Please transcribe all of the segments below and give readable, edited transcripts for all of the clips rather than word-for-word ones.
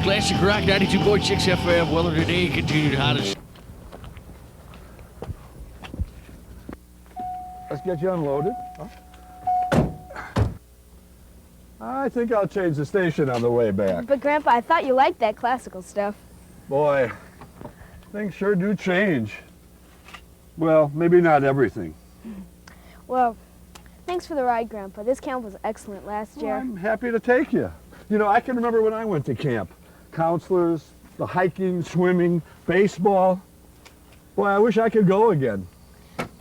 Classic Rock 92.6 FM. Weather today continued hottest. Let's get you unloaded. I think I'll change the station on the way back. But Grandpa, I thought you liked that classical stuff. Boy, things sure do change. Well, maybe not everything. Well, thanks for the ride, Grandpa. This camp was excellent last year. Well, I'm happy to take you. You know, I can remember when I went to camp. Counselors, the hiking, swimming, baseball. Boy, I wish I could go again.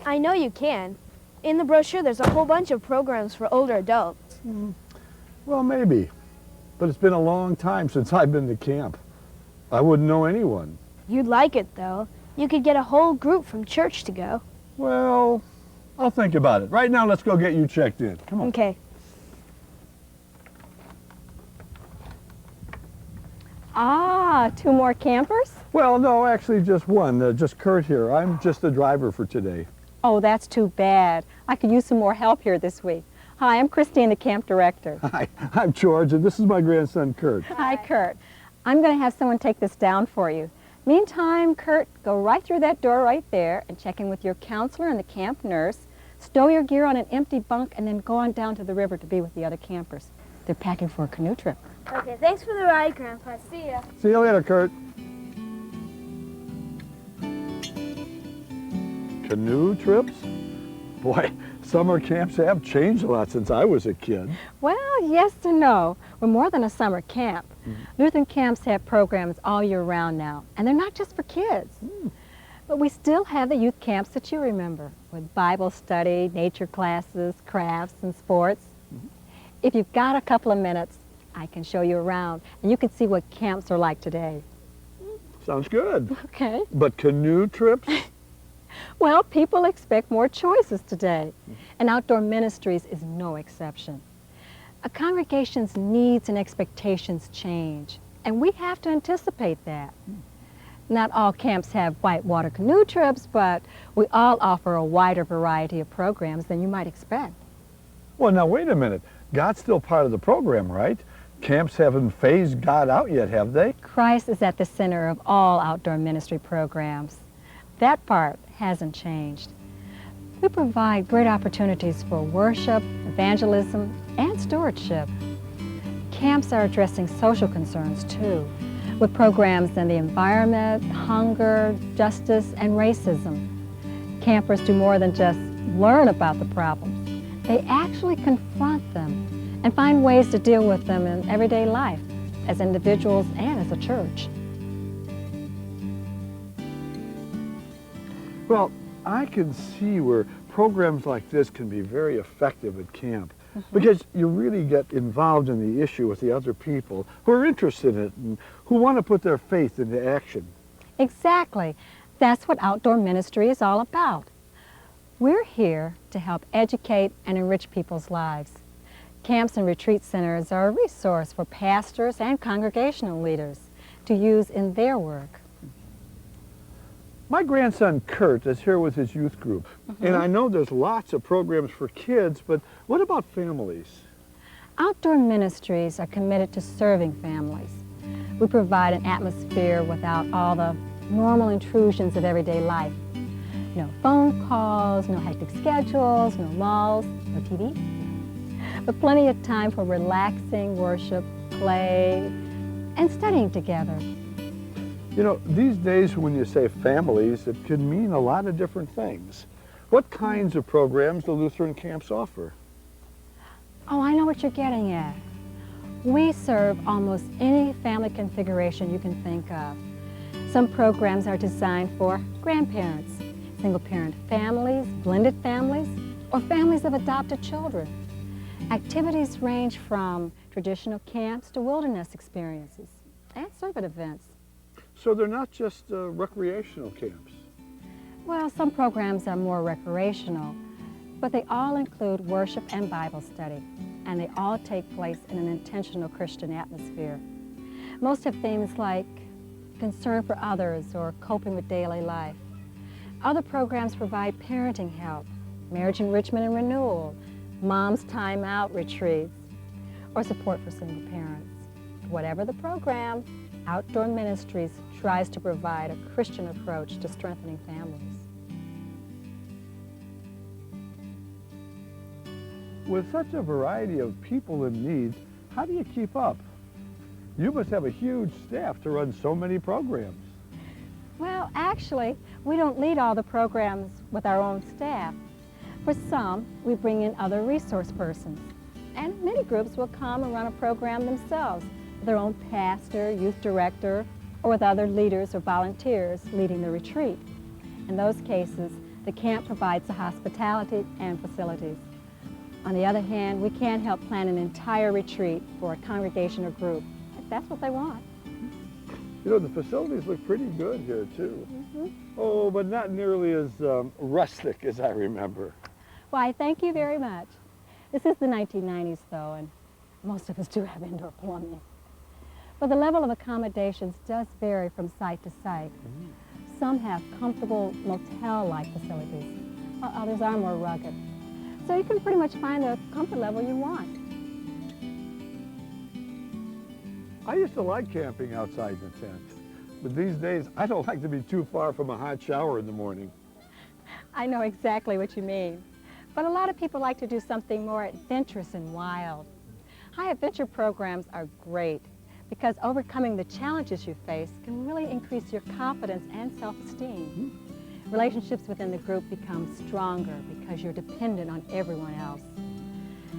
I know you can. In the brochure, there's a whole bunch of programs for older adults. Well, maybe. But it's been a long time since I've been to camp. I wouldn't know anyone. You'd like it, though. You could get a whole group from church to go. Well, I'll think about it. Right now, let's go get you checked in. Come on. Okay. Ah, 2 more campers? Well, no, actually just one. Just Kurt here. I'm just the driver for today. Oh, that's too bad. I could use some more help here this week. Hi, I'm Christine, the camp director. Hi, I'm George, and this is my grandson, Kurt. Hi, Kurt. I'm going to have someone take this down for you. Meantime, Kurt, go right through that door right there and check in with your counselor and the camp nurse. Stow your gear on an empty bunk and then go on down to the river to be with the other campers. They're packing for a canoe trip. Okay, thanks for the ride, Grandpa. See ya. See you later, Kurt. Canoe trips? Boy, summer camps have changed a lot since I was a kid. Well, yes and no. We're more than a summer camp. Lutheran camps have programs all year round now, and they're not just for kids. But we still have the youth camps that you remember, with Bible study, nature classes, crafts, and sports. If you've got a couple of minutes, I can show you around, and you can see what camps are like today. Sounds good. Okay. But canoe trips? Well, people expect more choices today, and Outdoor Ministries is no exception. A congregation's needs and expectations change, and we have to anticipate that. Not all camps have whitewater canoe trips, but we all offer a wider variety of programs than you might expect. Well, now, wait a minute. God's still part of the program, right? Camps haven't phased God out yet, have they? Christ is at the center of all outdoor ministry programs. That part hasn't changed. We provide great opportunities for worship, evangelism, and stewardship. Camps are addressing social concerns too, with programs in the environment, hunger, justice, and racism. Campers do more than just learn about the problems. They actually confront them and find ways to deal with them in everyday life, as individuals and as a church. Well, I can see where programs like this can be very effective at camp because you really get involved in the issue with the other people who are interested in it and who want to put their faith into action. Exactly. That's what outdoor ministry is all about. We're here to help educate and enrich people's lives. Camps and retreat centers are a resource for pastors and congregational leaders to use in their work. My grandson Kurt is here with his youth group, and I know there's lots of programs for kids, but what about families? Outdoor ministries are committed to serving families. We provide an atmosphere without all the normal intrusions of everyday life. No phone calls, no hectic schedules, no malls, no TV. But plenty of time for relaxing, worship, play, and studying together. You know, these days when you say families, it can mean a lot of different things. What kinds of programs do Lutheran camps offer? Oh, I know what you're getting at. We serve almost any family configuration you can think of. Some programs are designed for grandparents, single-parent families, blended families, or families of adopted children. Activities range from traditional camps to wilderness experiences and servant events. So they're not just recreational camps. Well, some programs are more recreational, but they all include worship and Bible study, and they all take place in an intentional Christian atmosphere. Most have themes like concern for others or coping with daily life. Other programs provide parenting help, marriage enrichment and renewal, mom's time out retreats, or support for single parents. Whatever the program, Outdoor Ministries tries to provide a Christian approach to strengthening families. With such a variety of people in need, how do you keep up? You must have a huge staff to run so many programs. Well, actually, we don't lead all the programs with our own staff. For some, we bring in other resource persons. And many groups will come and run a program themselves, their own pastor, youth director, or with other leaders or volunteers leading the retreat. In those cases, the camp provides the hospitality and facilities. On the other hand, we can't help plan an entire retreat for a congregation or group, if that's what they want. You know, the facilities look pretty good here, too. Oh, but not nearly as rustic as I remember. Why, thank you very much. This is the 1990s, though, and most of us do have indoor plumbing. But the level of accommodations does vary from site to site. Some have comfortable motel-like facilities, while others are more rugged. So you can pretty much find the comfort level you want. I used to like camping outside the tent, but these days I don't like to be too far from a hot shower in the morning. I know exactly what you mean. But a lot of people like to do something more adventurous and wild. High adventure programs are great because overcoming the challenges you face can really increase your confidence and self-esteem. Relationships within the group become stronger because you're dependent on everyone else.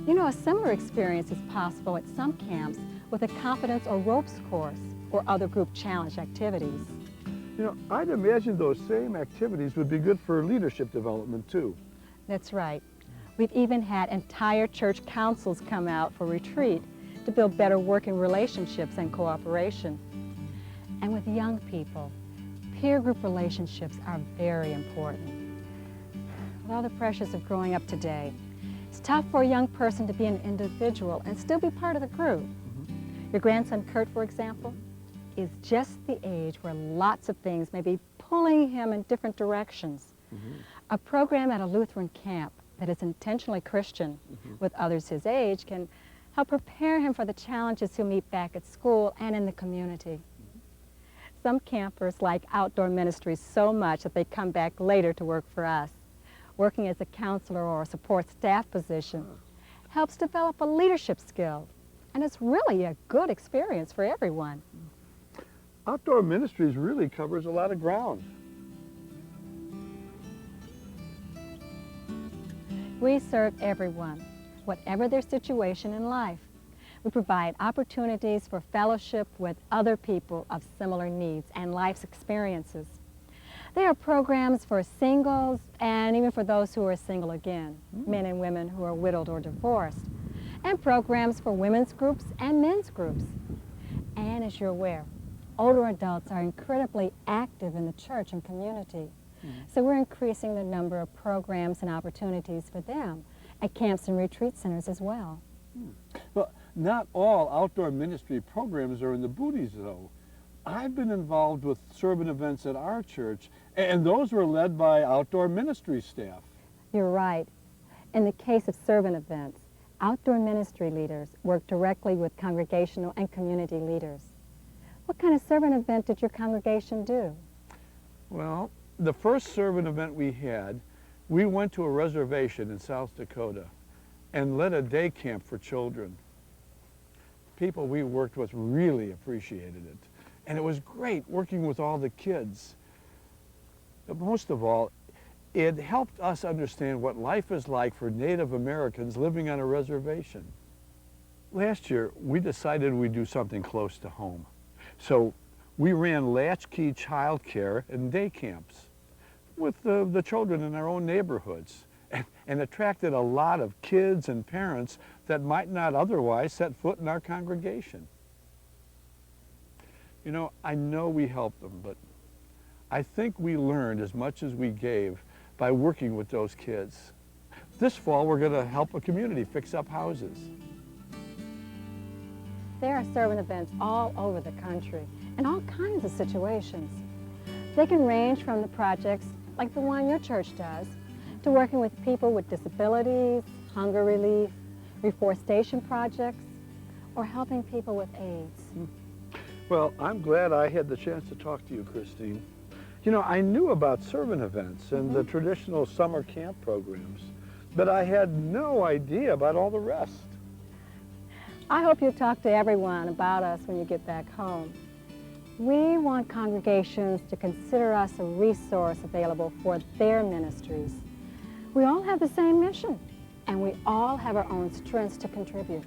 You know, a similar experience is possible at some camps with a confidence or ropes course or other group challenge activities. You know, I'd imagine those same activities would be good for leadership development, too. That's right. We've even had entire church councils come out for retreat to build better working relationships and cooperation. And with young people, peer group relationships are very important. With all the pressures of growing up today, it's tough for a young person to be an individual and still be part of the group. Your grandson, Kurt, for example, is just the age where lots of things may be pulling him in different directions. A program at a Lutheran camp that is intentionally Christian with others his age can help prepare him for the challenges he'll meet back at school and in the community. Some campers like Outdoor Ministries so much that they come back later to work for us. Working as a counselor or a support staff position helps develop a leadership skill, and it's really a good experience for everyone. Outdoor Ministries really covers a lot of ground. We serve everyone, whatever their situation in life. We provide opportunities for fellowship with other people of similar needs and life's experiences. There are programs for singles and even for those who are single again, men and women who are widowed or divorced, and programs for women's groups and men's groups. And as you're aware, older adults are incredibly active in the church and community. So we're increasing the number of programs and opportunities for them at camps and retreat centers as well. Well, not all outdoor ministry programs are in the booties, though. I've been involved with servant events at our church, and those were led by outdoor ministry staff. You're right. In the case of servant events, outdoor ministry leaders work directly with congregational and community leaders. What kind of servant event did your congregation do? Well, the first servant event we had, we went to a reservation in South Dakota and led a day camp for children. People we worked with really appreciated it. And it was great working with all the kids. But most of all, it helped us understand what life is like for Native Americans living on a reservation. Last year, we decided we'd do something close to home. So we ran latchkey child care and day camps with the children in our own neighborhoods and attracted a lot of kids and parents that might not otherwise set foot in our congregation. You know, I know we helped them, but I think we learned as much as we gave by working with those kids. This fall, we're going to help a community fix up houses. There are servant events all over the country in all kinds of situations. They can range from the projects like the one your church does, to working with people with disabilities, hunger relief, reforestation projects, or helping people with AIDS. Well, I'm glad I had the chance to talk to you, Christine. You know, I knew about servant events and the traditional summer camp programs, but I had no idea about all the rest. I hope you talk to everyone about us when you get back home. We want congregations to consider us a resource available for their ministries. We all have the same mission, and we all have our own strengths to contribute.